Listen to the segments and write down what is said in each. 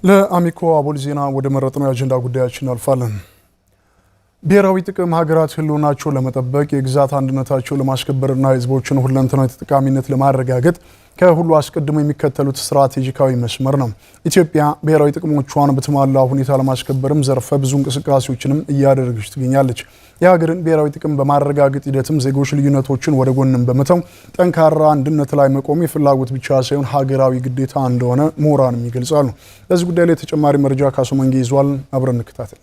ለአሚኮ አቦል ዜና ወደ መረጥነው የአጀንዳ ጉዳያችን አልፋለን። ብሔራዊ ጥቅም ሀገራት ህልውናቸውን ለመጠበቅ የግዛት አንድነታቸውን ለማስከበርና ህዝቦችን ሁለንተናዊ ተጠቃሚነት ለማረጋገጥ ከሁሉ አስቀድሞ የሚከተሉት ስትራቴጂካዊ መስመር ነው። ኢትዮጵያ ብሔራዊ ጥቅሞቿን በተሟላ ሁኔታ ለማስከበርም ዘርፈ ብዙ እንቅስቃሴዎችንም እያደረገች ትገኛለች። የሀገርን ብሔራዊ ጥቅም በማረጋገጥ ሂደትም ዜጎች ልዩነቶችን ወደ ጎንም በመተው ጠንካራ አንድነት ላይ መቆም የፍላጎት ብቻ ሳይሆን ሀገራዊ ግዴታ እንደሆነ ምሁራንም ይገልጻሉ። ለዚህ ጉዳይ ላይ ተጨማሪ መረጃ ካሶመንጌ ይዟል። አብረን እንከታተል።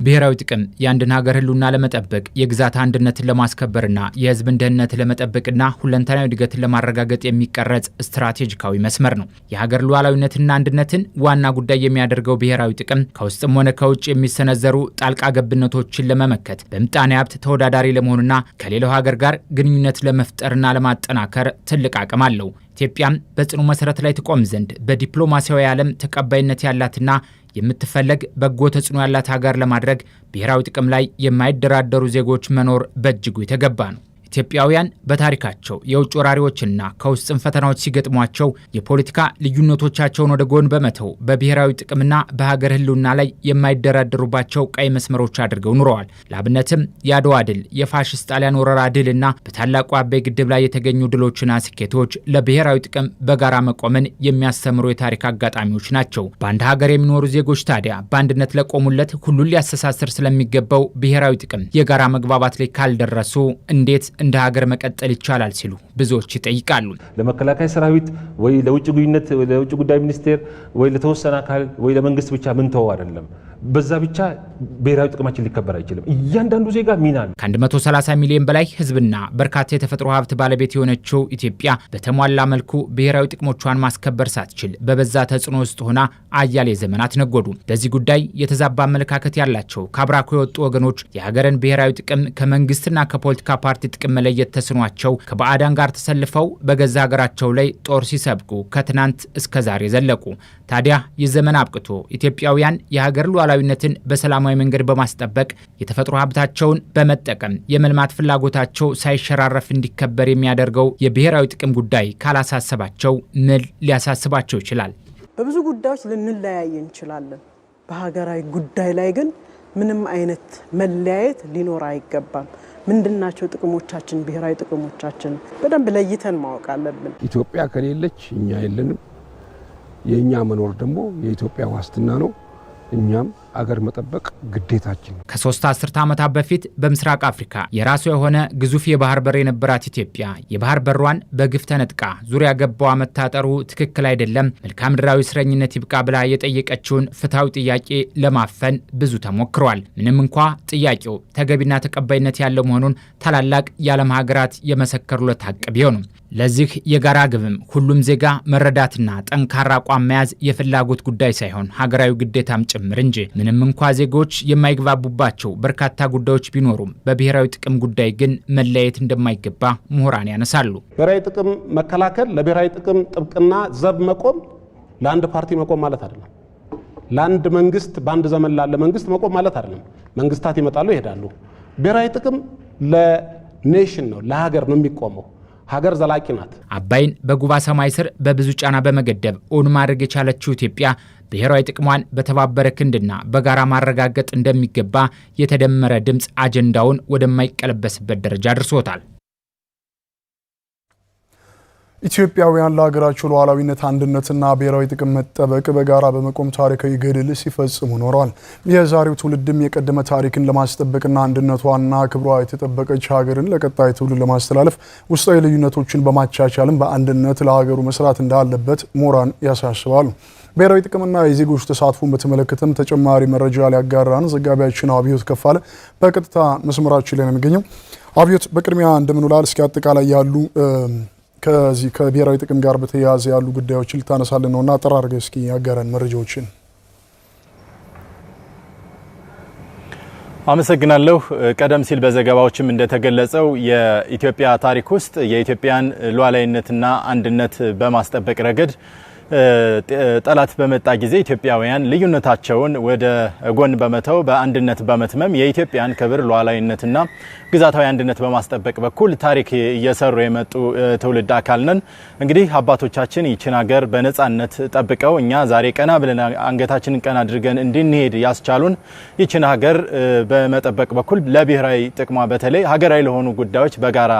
ብሔራዊ ጥቅም የአንድን ሀገር ህልውና ለመጠበቅ የግዛት አንድነትን ለማስከበርና የህዝብን ደህንነት ለመጠበቅና ሁለንተናዊ እድገትን ለማረጋገጥ የሚቀረጽ ስትራቴጂካዊ መስመር ነው። የሀገር ሉዓላዊነትና አንድነትን ዋና ጉዳይ የሚያደርገው ብሔራዊ ጥቅም ከውስጥም ሆነ ከውጭ የሚሰነዘሩ ጣልቃ ገብነቶችን ለመመከት በምጣኔ ሀብት ተወዳዳሪ ለመሆንና ከሌላው ሀገር ጋር ግንኙነት ለመፍጠርና ለማጠናከር ትልቅ አቅም አለው። ኢትዮጵያም በጽኑ መሰረት ላይ ትቆም ዘንድ በዲፕሎማሲያዊ ዓለም ተቀባይነት ያላትና የምትፈለግ በጎ ተጽዕኖ ያላት ሀገር ለማድረግ ብሔራዊ ጥቅም ላይ የማይደራደሩ ዜጎች መኖር በእጅጉ የተገባ ነው። ኢትዮጵያውያን በታሪካቸው የውጭ ወራሪዎችና ከውስጥም ፈተናዎች ሲገጥሟቸው የፖለቲካ ልዩነቶቻቸውን ወደ ጎን በመተው በብሔራዊ ጥቅምና በሀገር ህልውና ላይ የማይደራደሩባቸው ቀይ መስመሮች አድርገው ኑረዋል። ለአብነትም የአድዋ ድል፣ የፋሽስት ጣሊያን ወረራ ድልና በታላቁ አባይ ግድብ ላይ የተገኙ ድሎችና ስኬቶች ለብሔራዊ ጥቅም በጋራ መቆምን የሚያስተምሩ የታሪክ አጋጣሚዎች ናቸው። በአንድ ሀገር የሚኖሩ ዜጎች ታዲያ በአንድነት ለቆሙለት ሁሉን ሊያስተሳስር ስለሚገባው ብሔራዊ ጥቅም የጋራ መግባባት ላይ ካልደረሱ እንዴት እንደ ሀገር መቀጠል ይቻላል ሲሉ ብዙዎች ይጠይቃሉ። ለመከላከያ ሰራዊት ወይ ለውጭ ግንኙነት ወይ ለውጭ ጉዳይ ሚኒስቴር ወይ ለተወሰነ አካል ወይ ለመንግስት ብቻ ምን ተው አይደለም። በዛ ብቻ ብሔራዊ ጥቅማችን ሊከበር አይችልም። እያንዳንዱ ዜጋ ሚና አለው። ከ130 ሚሊዮን በላይ ህዝብና በርካታ የተፈጥሮ ሀብት ባለቤት የሆነችው ኢትዮጵያ በተሟላ መልኩ ብሔራዊ ጥቅሞቿን ማስከበር ሳትችል በበዛ ተጽዕኖ ውስጥ ሆና አያሌ ዘመናት ነጎዱ። በዚህ ጉዳይ የተዛባ አመለካከት ያላቸው ከአብራኩ የወጡ ወገኖች የሀገርን ብሔራዊ ጥቅም ከመንግስትና ከፖለቲካ ፓርቲ ጥቅም መለየት ተስኗቸው ከባዕዳን ጋር ተሰልፈው በገዛ ሀገራቸው ላይ ጦር ሲሰብቁ ከትናንት እስከ ዛሬ ዘለቁ። ታዲያ የዘመን አብቅቶ ኢትዮጵያውያን የሀገር ሉዓላዊነትን በሰላማዊ መንገድ በማስጠበቅ የተፈጥሮ ሀብታቸውን በመጠቀም የመልማት ፍላጎታቸው ሳይሸራረፍ እንዲከበር የሚያደርገው የብሔራዊ ጥቅም ጉዳይ ካላሳሰባቸው ምን ሊያሳስባቸው ይችላል? በብዙ ጉዳዮች ልንለያይ እንችላለን። በሀገራዊ ጉዳይ ላይ ግን ምንም አይነት መለያየት ሊኖር አይገባም። ምንድናቸው ጥቅሞቻችን? ብሔራዊ ጥቅሞቻችን በደንብ ለይተን ማወቅ አለብን። ኢትዮጵያ ከሌለች እኛ የለንም። የኛ መኖር ደግሞ የኢትዮጵያ ዋስትና ነው። እኛም አገር መጠበቅ ግዴታችን። ከ3 አስርተ ዓመታት በፊት በምስራቅ አፍሪካ የራሷ የሆነ ግዙፍ የባህር በር የነበራት ኢትዮጵያ የባህር በሯን በግፍ ተነጥቃ ዙሪያ ገባዋ መታጠሩ ትክክል አይደለም፣ መልክዓ ምድራዊ እስረኝነት ይብቃ ብላ የጠየቀችውን ፍትሐዊ ጥያቄ ለማፈን ብዙ ተሞክሯል። ምንም እንኳ ጥያቄው ተገቢና ተቀባይነት ያለው መሆኑን ታላላቅ የዓለም ሀገራት የመሰከሩለት ሀቅ ቢሆንም ለዚህ የጋራ ግብም ሁሉም ዜጋ መረዳትና ጠንካራ አቋም መያዝ የፍላጎት ጉዳይ ሳይሆን ሀገራዊ ግዴታም ጭምር እንጂ። ምንም እንኳ ዜጎች የማይግባቡባቸው በርካታ ጉዳዮች ቢኖሩም በብሔራዊ ጥቅም ጉዳይ ግን መለያየት እንደማይገባ ምሁራን ያነሳሉ። ብሔራዊ ጥቅም መከላከል፣ ለብሔራዊ ጥቅም ጥብቅና ዘብ መቆም ለአንድ ፓርቲ መቆም ማለት አይደለም። ለአንድ መንግስት በአንድ ዘመን ላለ መንግስት መቆም ማለት አይደለም። መንግስታት ይመጣሉ ይሄዳሉ። ብሔራዊ ጥቅም ለኔሽን ነው፣ ለሀገር ነው የሚቆመው። ሀገር ዘላቂ ናት። አባይን በጉባ ሰማይ ስር በብዙ ጫና በመገደብ እውን ማድረግ የቻለችው ኢትዮጵያ ብሔራዊ ጥቅሟን በተባበረ ክንድና በጋራ ማረጋገጥ እንደሚገባ የተደመረ ድምፅ አጀንዳውን ወደማይቀለበስበት ደረጃ አድርሶታል። ኢትዮጵያውያን ለሀገራቸው ሉዓላዊነት አንድነትና ብሔራዊ ጥቅም መጠበቅ በጋራ በመቆም ታሪካዊ ገድል ሲፈጽሙ ኖረዋል። የዛሬው ትውልድም የቀደመ ታሪክን ለማስጠበቅና አንድነቷና ክብሯ የተጠበቀች ሀገርን ለቀጣይ ትውልድ ለማስተላለፍ ውስጣዊ ልዩነቶችን በማቻቻልም በአንድነት ለሀገሩ መስራት እንዳለበት ምሁራን ያሳስባሉ። ብሔራዊ ጥቅምና የዜጎች ተሳትፎን በተመለከተም ተጨማሪ መረጃ ሊያጋራን ዘጋቢያችን አብዮት ከፋለ በቀጥታ መስመራችን ላይ ነው የሚገኘው። አብዮት፣ በቅድሚያ እንደምን ውላል? እስኪ አጠቃላይ ያሉ ከዚህ ከብሔራዊ ጥቅም ጋር በተያያዘ ያሉ ጉዳዮችን ልታነሳልን ነውና አጠር አድርገህ እስኪ ያጋራን መረጃዎችን። አመሰግናለሁ። ቀደም ሲል በዘገባዎችም እንደተገለጸው የኢትዮጵያ ታሪክ ውስጥ የኢትዮጵያን ሉዓላዊነትና አንድነት በማስጠበቅ ረገድ ጠላት በመጣ ጊዜ ኢትዮጵያውያን ልዩነታቸውን ወደ ጎን በመተው በአንድነት በመትመም የኢትዮጵያን ክብር ሉዓላዊነትና ግዛታዊ አንድነት በማስጠበቅ በኩል ታሪክ እየሰሩ የመጡ ትውልድ አካል ነን። እንግዲህ አባቶቻችን ይችን ሀገር በነጻነት ጠብቀው እኛ ዛሬ ቀና ብለን አንገታችንን ቀና አድርገን እንድንሄድ ያስቻሉን ይችን ሀገር በመጠበቅ በኩል ለብሔራዊ ጥቅሟ በተለይ ሀገራዊ ለሆኑ ጉዳዮች በጋራ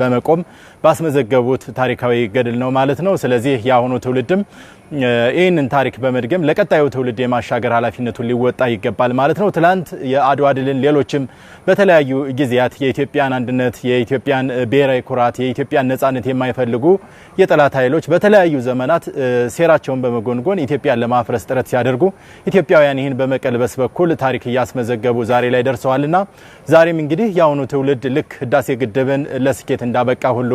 በመቆም ባስመዘገቡት ታሪካዊ ገድል ነው ማለት ነው። ስለዚህ ያሁኑ ትውልድም ይህንን ታሪክ በመድገም ለቀጣዩ ትውልድ የማሻገር ኃላፊነቱን ሊወጣ ይገባል ማለት ነው። ትላንት የአድዋ ድልን ሌሎችም በተለያዩ ጊዜያት የኢትዮጵያን አንድነት፣ የኢትዮጵያን ብሔራዊ ኩራት፣ የኢትዮጵያን ነጻነት የማይፈልጉ የጠላት ኃይሎች በተለያዩ ዘመናት ሴራቸውን በመጎንጎን ኢትዮጵያን ለማፍረስ ጥረት ሲያደርጉ ኢትዮጵያውያን ይህን በመቀልበስ በኩል ታሪክ እያስመዘገቡ ዛሬ ላይ ደርሰዋልና ዛሬም እንግዲህ ያሁኑ ትውልድ ልክ ህዳሴ ግድብን ለስኬት እንዳበቃ ሁሉ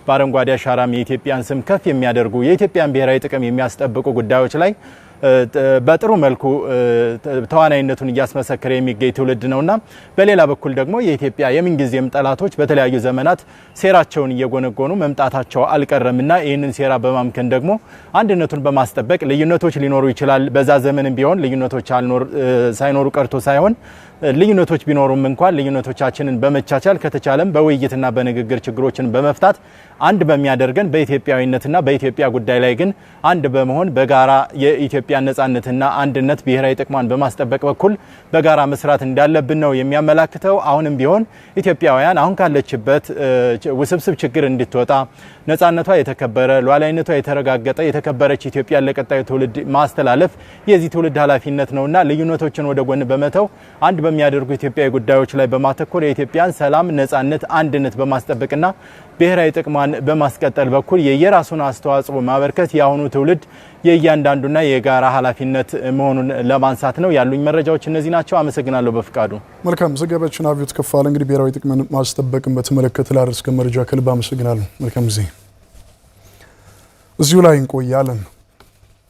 በአረንጓዴ አሻራም የኢትዮጵያን ስም ከፍ የሚያደርጉ የኢትዮጵያን ብሔራዊ ጥቅም የሚያስጠብቁ ጉዳዮች ላይ በጥሩ መልኩ ተዋናይነቱን እያስመሰከረ የሚገኝ ትውልድ ነውና በሌላ በኩል ደግሞ የኢትዮጵያ የምንጊዜም ጠላቶች በተለያዩ ዘመናት ሴራቸውን እየጎነጎኑ መምጣታቸው አልቀረምና ይህንን ሴራ በማምከን ደግሞ አንድነቱን በማስጠበቅ ልዩነቶች ሊኖሩ ይችላል። በዛ ዘመንም ቢሆን ልዩነቶች ሳይኖሩ ቀርቶ ሳይሆን ልዩነቶች ቢኖሩም እንኳን ልዩነቶቻችንን በመቻቻል ከተቻለም በውይይትና በንግግር ችግሮችን በመፍታት አንድ በሚያደርገን በኢትዮጵያዊነትና በኢትዮጵያ ጉዳይ ላይ ግን አንድ በመሆን በጋራ የኢትዮጵያ ነጻነትና አንድነት ብሔራዊ ጥቅሟን በማስጠበቅ በኩል በጋራ መስራት እንዳለብን ነው የሚያመላክተው። አሁንም ቢሆን ኢትዮጵያውያን አሁን ካለችበት ውስብስብ ችግር እንድትወጣ ነጻነቷ የተከበረ ሉዓላዊነቷ የተረጋገጠ የተከበረች ኢትዮጵያን ለቀጣዩ ትውልድ ማስተላለፍ የዚህ ትውልድ ኃላፊነት ነውና ልዩነቶችን ወደ ጎን በመተው አንድ በሚያደርጉ ኢትዮጵያዊ ጉዳዮች ላይ በማተኮር የኢትዮጵያን ሰላም፣ ነጻነት፣ አንድነት በማስጠበቅና ብሔራዊ ጥቅሟን በማስቀጠል በኩል የየራሱን አስተዋጽኦ ማበርከት የአሁኑ ትውልድ የእያንዳንዱና የጋራ ኃላፊነት መሆኑን ለማንሳት ነው። ያሉኝ መረጃዎች እነዚህ ናቸው። አመሰግናለሁ። በፍቃዱ መልካም ዘገባችን አብዮት ከፋለ። እንግዲህ ብሔራዊ ጥቅምን ማስጠበቅን በተመለከተ ላደረስከን መረጃ ከልብ አመሰግናለሁ። መልካም ጊዜ። እዚሁ ላይ እንቆያለን።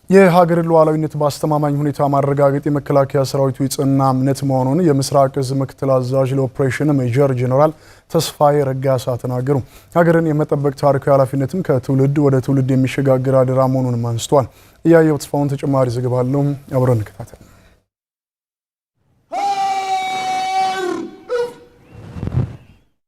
የሀገርን ሉዓላዊነት በአስተማማኝ ሁኔታ ማረጋገጥ የመከላከያ ሰራዊቱ የጸና እምነት መሆኑን የምስራቅ እዝ ምክትል አዛዥ ለኦፕሬሽን ሜጀር ጄኔራል ተስፋዬ ረጋሳ ተናገሩ። ሀገርን የመጠበቅ ታሪካዊ ኃላፊነትም ከትውልድ ወደ ትውልድ የሚሸጋገር አደራ መሆኑንም አንስተዋል። እያየው ተስፋውን ተጨማሪ ዘገባ አለው። አብረን እንከታተል።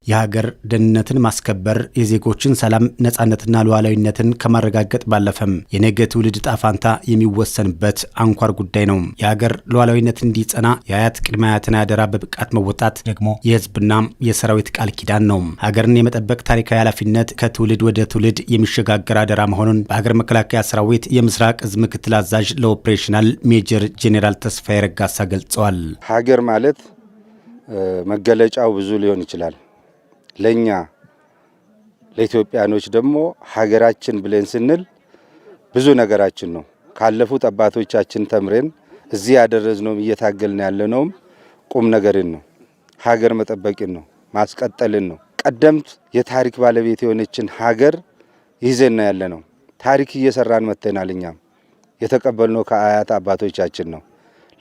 የሀገር ደህንነትን ማስከበር የዜጎችን ሰላም ነጻነትና ሉዓላዊነትን ከማረጋገጥ ባለፈም የነገ ትውልድ ዕጣ ፈንታ የሚወሰንበት አንኳር ጉዳይ ነው። የሀገር ሉዓላዊነት እንዲጸና የአያት ቅድመ አያትን አደራ በብቃት መወጣት ደግሞ የህዝብና የሰራዊት ቃል ኪዳን ነው። ሀገርን የመጠበቅ ታሪካዊ ኃላፊነት ከትውልድ ወደ ትውልድ የሚሸጋገር አደራ መሆኑን በሀገር መከላከያ ሰራዊት የምስራቅ እዝ ምክትል አዛዥ ለኦፕሬሽናል ሜጀር ጄኔራል ተስፋዬ ረጋሳ ገልጸዋል። ሀገር ማለት መገለጫው ብዙ ሊሆን ይችላል። ለኛ ለኢትዮጵያኖች ደግሞ ሀገራችን ብለን ስንል ብዙ ነገራችን ነው። ካለፉት አባቶቻችን ተምረን እዚህ ያደረስነው እየታገልን ያለነው ቁም ነገርን ነው። ሀገር መጠበቅን ነው፣ ማስቀጠልን ነው። ቀደምት የታሪክ ባለቤት የሆነችን ሀገር ይዘና ያለነው ታሪክ እየሰራን መተናል። እኛም የተቀበልነው ከአያት አባቶቻችን ነው።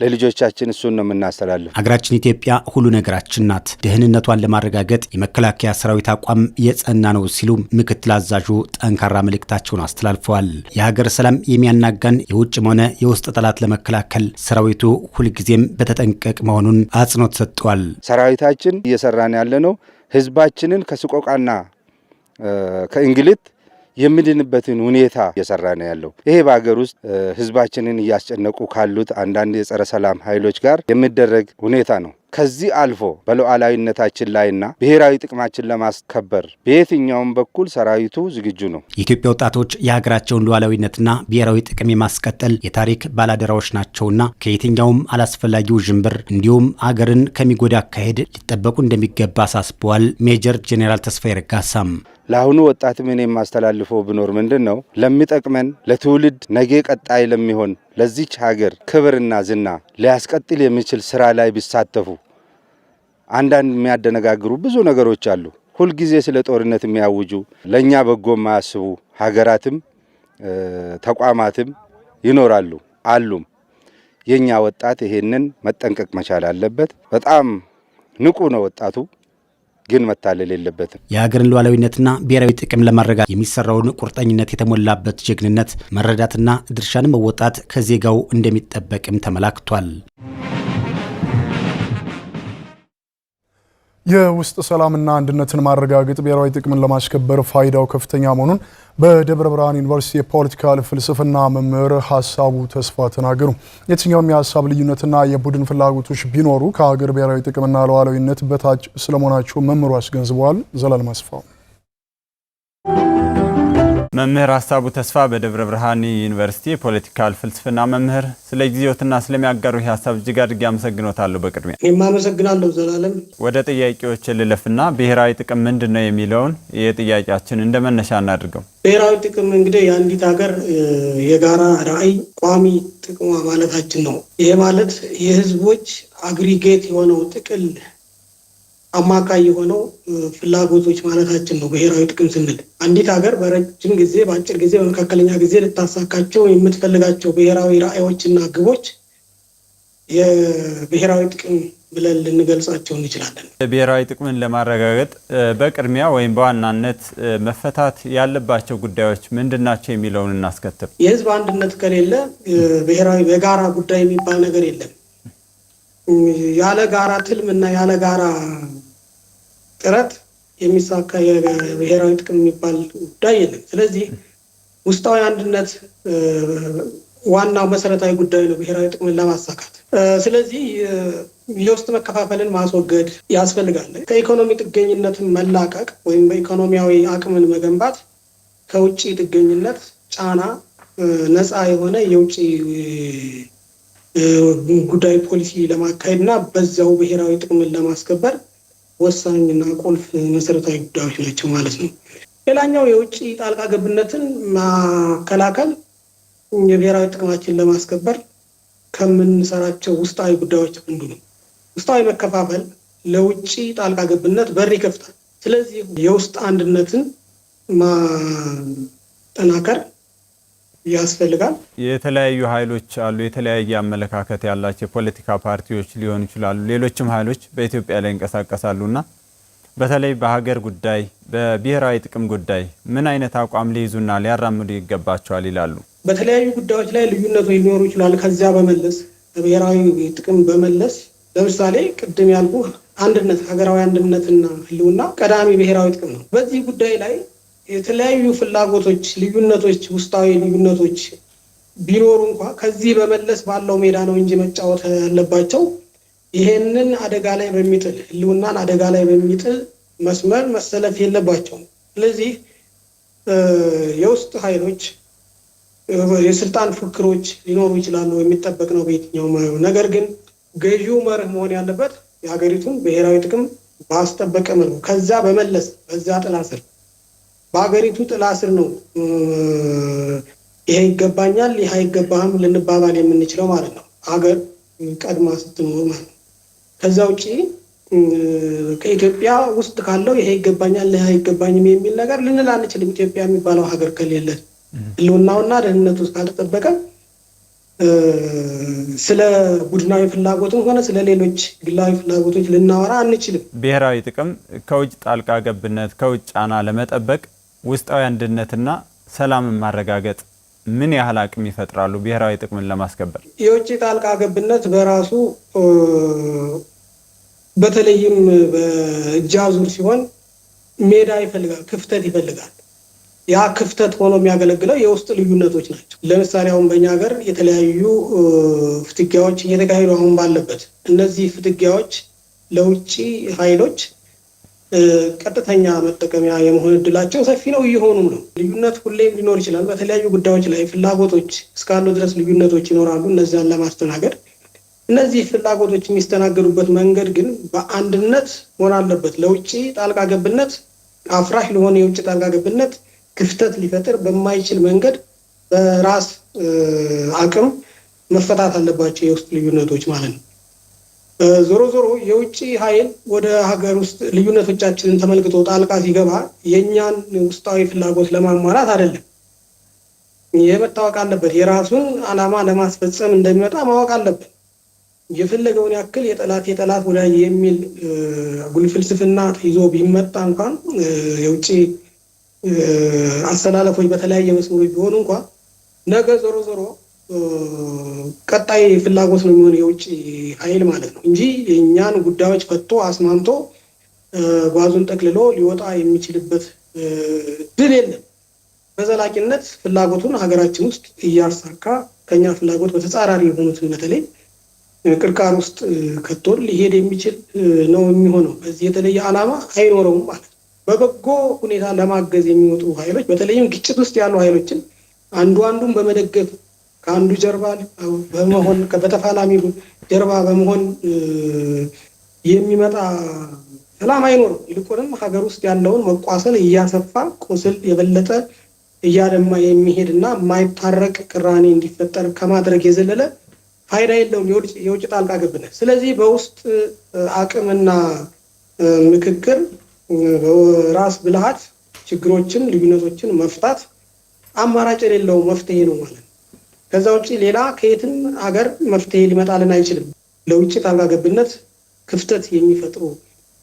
ለልጆቻችን እሱን ነው የምናስተላልፍ። ሀገራችን ኢትዮጵያ ሁሉ ነገራችን ናት። ደህንነቷን ለማረጋገጥ የመከላከያ ሰራዊት አቋም የጸና ነው ሲሉ ምክትል አዛዡ ጠንካራ መልእክታቸውን አስተላልፈዋል። የሀገር ሰላም የሚያናጋን የውጭም ሆነ የውስጥ ጠላት ለመከላከል ሰራዊቱ ሁልጊዜም በተጠንቀቅ መሆኑን አጽንኦት ሰጥተዋል። ሰራዊታችን እየሰራን ያለነው ህዝባችንን ከስቆቃና ከእንግልት የምድንበትን ሁኔታ እየሰራ ነው ያለው። ይሄ በሀገር ውስጥ ህዝባችንን እያስጨነቁ ካሉት አንዳንድ የጸረ ሰላም ኃይሎች ጋር የሚደረግ ሁኔታ ነው። ከዚህ አልፎ በሉዓላዊነታችን ላይና ብሔራዊ ጥቅማችን ለማስከበር በየትኛውም በኩል ሰራዊቱ ዝግጁ ነው። የኢትዮጵያ ወጣቶች የሀገራቸውን ሉዓላዊነትና ብሔራዊ ጥቅም የማስቀጠል የታሪክ ባላደራዎች ናቸውና ከየትኛውም አላስፈላጊ ውዥንብር እንዲሁም ሀገርን ከሚጎዳ አካሄድ ሊጠበቁ እንደሚገባ አሳስበዋል። ሜጀር ጄኔራል ተስፋዬ ረጋሳም ለአሁኑ ወጣት ምን የማስተላልፈው ብኖር ምንድነው ለሚጠቅመን ለትውልድ ነገ ቀጣይ ለሚሆን ለዚች ሀገር ክብርና ዝና ሊያስቀጥል የሚችል ስራ ላይ ቢሳተፉ። አንዳንድ የሚያደነጋግሩ ብዙ ነገሮች አሉ። ሁልጊዜ ስለ ጦርነት የሚያውጁ ለኛ በጎ የማያስቡ ሀገራትም ተቋማትም ይኖራሉ አሉም። የኛ ወጣት ይሄንን መጠንቀቅ መቻል አለበት። በጣም ንቁ ነው ወጣቱ። ግን መታለል የለበትም። የሀገርን ሉዓላዊነትና ብሔራዊ ጥቅም ለማረጋገጥ የሚሰራውን ቁርጠኝነት የተሞላበት ጀግንነት መረዳትና ድርሻን መወጣት ከዜጋው እንደሚጠበቅም ተመላክቷል። የውስጥ ሰላምና አንድነትን ማረጋገጥ ብሔራዊ ጥቅምን ለማስከበር ፋይዳው ከፍተኛ መሆኑን በደብረ ብርሃን ዩኒቨርሲቲ የፖለቲካል ፍልስፍና መምህር ሀሳቡ ተስፋ ተናገሩ። የትኛውም የሀሳብ ልዩነትና የቡድን ፍላጎቶች ቢኖሩ ከሀገር ብሔራዊ ጥቅምና ሉዓላዊነት በታች ስለመሆናቸው መምህሩ አስገንዝበዋል። ዘላለም አስፋው መምህር ሀሳቡ ተስፋ በደብረ ብርሃን ዩኒቨርሲቲ የፖለቲካል ፍልስፍና መምህር፣ ስለ ጊዜዎትና ስለሚያጋሩ ሀሳብ እጅግ አድርጌ አመሰግኖታለሁ። በቅድሚያ እኔም አመሰግናለሁ ዘላለም። ወደ ጥያቄዎች ልለፍና ብሔራዊ ጥቅም ምንድነው የሚለውን የጥያቄያችን እንደመነሻ እናድርገው። ብሔራዊ ጥቅም እንግዲህ የአንዲት ሀገር የጋራ ራዕይ ቋሚ ጥቅሟ ማለታችን ነው። ይሄ ማለት የህዝቦች አግሪጌት የሆነው ጥቅል አማካይ የሆነው ፍላጎቶች ማለታችን ነው። ብሔራዊ ጥቅም ስንል አንዲት ሀገር በረጅም ጊዜ፣ በአጭር ጊዜ፣ በመካከለኛ ጊዜ ልታሳካቸው የምትፈልጋቸው ብሔራዊ ራዕዮችና ግቦች የብሔራዊ ጥቅም ብለን ልንገልጻቸው እንችላለን። ብሔራዊ ጥቅምን ለማረጋገጥ በቅድሚያ ወይም በዋናነት መፈታት ያለባቸው ጉዳዮች ምንድናቸው የሚለውን እናስከትል። የህዝብ አንድነት ከሌለ ብሔራዊ በጋራ ጉዳይ የሚባል ነገር የለም። ያለ ጋራ ትልምና ያለ ጋራ ጥረት የሚሳካ የብሔራዊ ጥቅም የሚባል ጉዳይ የለም። ስለዚህ ውስጣዊ አንድነት ዋናው መሰረታዊ ጉዳይ ነው ብሔራዊ ጥቅምን ለማሳካት። ስለዚህ የውስጥ መከፋፈልን ማስወገድ ያስፈልጋል። ከኢኮኖሚ ጥገኝነትን መላቀቅ ወይም በኢኮኖሚያዊ አቅምን መገንባት፣ ከውጭ ጥገኝነት ጫና ነፃ የሆነ የውጭ ጉዳይ ፖሊሲ ለማካሄድ እና በዛው ብሔራዊ ጥቅምን ለማስከበር ወሳኝና ቁልፍ መሰረታዊ ጉዳዮች ናቸው ማለት ነው። ሌላኛው የውጭ ጣልቃ ገብነትን ማከላከል የብሔራዊ ጥቅማችን ለማስከበር ከምንሰራቸው ውስጣዊ ጉዳዮች አንዱ ነው። ውስጣዊ መከፋፈል ለውጭ ጣልቃ ገብነት በር ይከፍታል። ስለዚህ የውስጥ አንድነትን ማጠናከር ያስፈልጋል። የተለያዩ ኃይሎች አሉ፣ የተለያየ አመለካከት ያላቸው ፖለቲካ ፓርቲዎች ሊሆኑ ይችላሉ፣ ሌሎችም ኃይሎች በኢትዮጵያ ላይ ይንቀሳቀሳሉና በተለይ በሀገር ጉዳይ በብሔራዊ ጥቅም ጉዳይ ምን አይነት አቋም ሊይዙና ሊያራምዱ ይገባቸዋል ይላሉ? በተለያዩ ጉዳዮች ላይ ልዩነቶች ሊኖሩ ይችላል። ከዚያ በመለስ ብሔራዊ ጥቅም በመለስ ለምሳሌ ቅድም ያልኩ አንድነት፣ ሀገራዊ አንድነትና ህልውና ቀዳሚ ብሔራዊ ጥቅም ነው። በዚህ ጉዳይ ላይ የተለያዩ ፍላጎቶች፣ ልዩነቶች፣ ውስጣዊ ልዩነቶች ቢኖሩ እንኳ ከዚህ በመለስ ባለው ሜዳ ነው እንጂ መጫወት ያለባቸው ይሄንን አደጋ ላይ በሚጥል ህልውናን አደጋ ላይ በሚጥል መስመር መሰለፍ የለባቸውም። ስለዚህ የውስጥ ኃይሎች፣ የስልጣን ፉክክሮች ሊኖሩ ይችላሉ፣ የሚጠበቅ ነው በየትኛውም። ነገር ግን ገዢው መርህ መሆን ያለበት የሀገሪቱን ብሔራዊ ጥቅም ባስጠበቀ መልኩ ከዛ በመለስ በዛ ጥላ ስር በሀገሪቱ ጥላ ስር ነው ይሄ ይገባኛል ይሄ አይገባህም ልንባባል የምንችለው ማለት ነው፣ ሀገር ቀድማ ስትኖር ማለት ነው። ከዛ ውጪ ከኢትዮጵያ ውስጥ ካለው ይሄ ይገባኛል ይሄ አይገባኝም የሚል ነገር ልንል አንችልም። ኢትዮጵያ የሚባለው ሀገር ከሌለ ህልውናውና ደህንነቱ ካልተጠበቀ ስለ ቡድናዊ ፍላጎትም ሆነ ስለ ሌሎች ግላዊ ፍላጎቶች ልናወራ አንችልም። ብሔራዊ ጥቅም ከውጭ ጣልቃ ገብነት ከውጭ ጫና ለመጠበቅ ውስጣዊ አንድነትና ሰላምን ማረጋገጥ ምን ያህል አቅም ይፈጥራሉ? ብሔራዊ ጥቅምን ለማስከበር የውጭ ጣልቃ ገብነት በራሱ በተለይም በእጅ አዙር ሲሆን ሜዳ ይፈልጋል፣ ክፍተት ይፈልጋል። ያ ክፍተት ሆኖ የሚያገለግለው የውስጥ ልዩነቶች ናቸው። ለምሳሌ አሁን በእኛ ሀገር የተለያዩ ፍትጊያዎች እየተካሄዱ አሁን ባለበት እነዚህ ፍትጊያዎች ለውጭ ኃይሎች ቀጥተኛ መጠቀሚያ የመሆን እድላቸው ሰፊ ነው፣ እየሆኑም ነው። ልዩነት ሁሌም ሊኖር ይችላል። በተለያዩ ጉዳዮች ላይ ፍላጎቶች እስካሉ ድረስ ልዩነቶች ይኖራሉ። እነዚያን ለማስተናገድ እነዚህ ፍላጎቶች የሚስተናገዱበት መንገድ ግን በአንድነት መሆን አለበት። ለውጭ ጣልቃ ገብነት አፍራሽ ለሆነ የውጭ ጣልቃ ገብነት ክፍተት ሊፈጥር በማይችል መንገድ በራስ አቅም መፈታት አለባቸው የውስጥ ልዩነቶች ማለት ነው። ዞሮ ዞሮ የውጭ ኃይል ወደ ሀገር ውስጥ ልዩነቶቻችንን ተመልክቶ ጣልቃ ሲገባ የኛን ውስጣዊ ፍላጎት ለማሟላት አይደለም። ይህ መታወቅ አለበት። የራሱን ዓላማ ለማስፈጸም እንደሚመጣ ማወቅ አለበት። የፈለገውን ያክል የጠላት ወዳጅ የሚል ጉል ፍልስፍና ይዞ ቢመጣ እንኳን የውጭ አስተላለፎች በተለያየ መስመሮች ቢሆኑ እንኳን ነገ ዞሮ ቀጣይ ፍላጎት ነው የሚሆነው የውጭ ኃይል ማለት ነው እንጂ የኛን ጉዳዮች ፈቶ አስማምቶ ጓዙን ጠቅልሎ ሊወጣ የሚችልበት ድል የለም። በዘላቂነት ፍላጎቱን ሀገራችን ውስጥ እያሳካ ከኛ ፍላጎት በተጻራሪ የሆኑትን በተለይ ቅርቃር ውስጥ ከቶል ሊሄድ የሚችል ነው የሚሆነው። በዚህ የተለየ ዓላማ አይኖረውም ማለት ነው። በበጎ ሁኔታ ለማገዝ የሚወጡ ኃይሎች በተለይም ግጭት ውስጥ ያሉ ኃይሎችን አንዱን በመደገፍ ከአንዱ ጀርባ በመሆን በተፋላሚ ጀርባ በመሆን የሚመጣ ሰላም አይኖርም። ይልቁንም ሀገር ውስጥ ያለውን መቋሰል እያሰፋ ቁስል የበለጠ እያደማ የሚሄድና የማይታረቅ ቅራኔ እንዲፈጠር ከማድረግ የዘለለ ፋይዳ የለውም የውጭ ጣልቃ ገብነት። ስለዚህ በውስጥ አቅምና ምክክር በራስ ብልሃት ችግሮችን ልዩነቶችን መፍታት አማራጭ የሌለው መፍትሄ ነው ማለት ነው። ከዛ ውጪ ሌላ ከየትም ሀገር መፍትሄ ሊመጣልን አይችልም። ለውጭ ጣልቃ ገብነት ክፍተት የሚፈጥሩ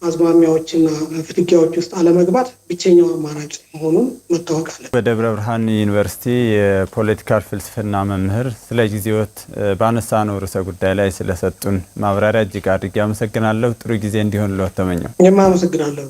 አዝማሚያዎችና ፍትጊያዎች ውስጥ አለመግባት ብቸኛው አማራጭ መሆኑን መታወቅ አለበት። በደብረ ብርሃን ዩኒቨርሲቲ የፖለቲካል ፍልስፍና መምህር፣ ስለ ጊዜዎት ባነሳነው ርዕሰ ጉዳይ ላይ ስለሰጡን ማብራሪያ እጅግ አድርጌ አመሰግናለሁ። ጥሩ ጊዜ እንዲሆን ልዎት ተመኘው። እኔም አመሰግናለሁ።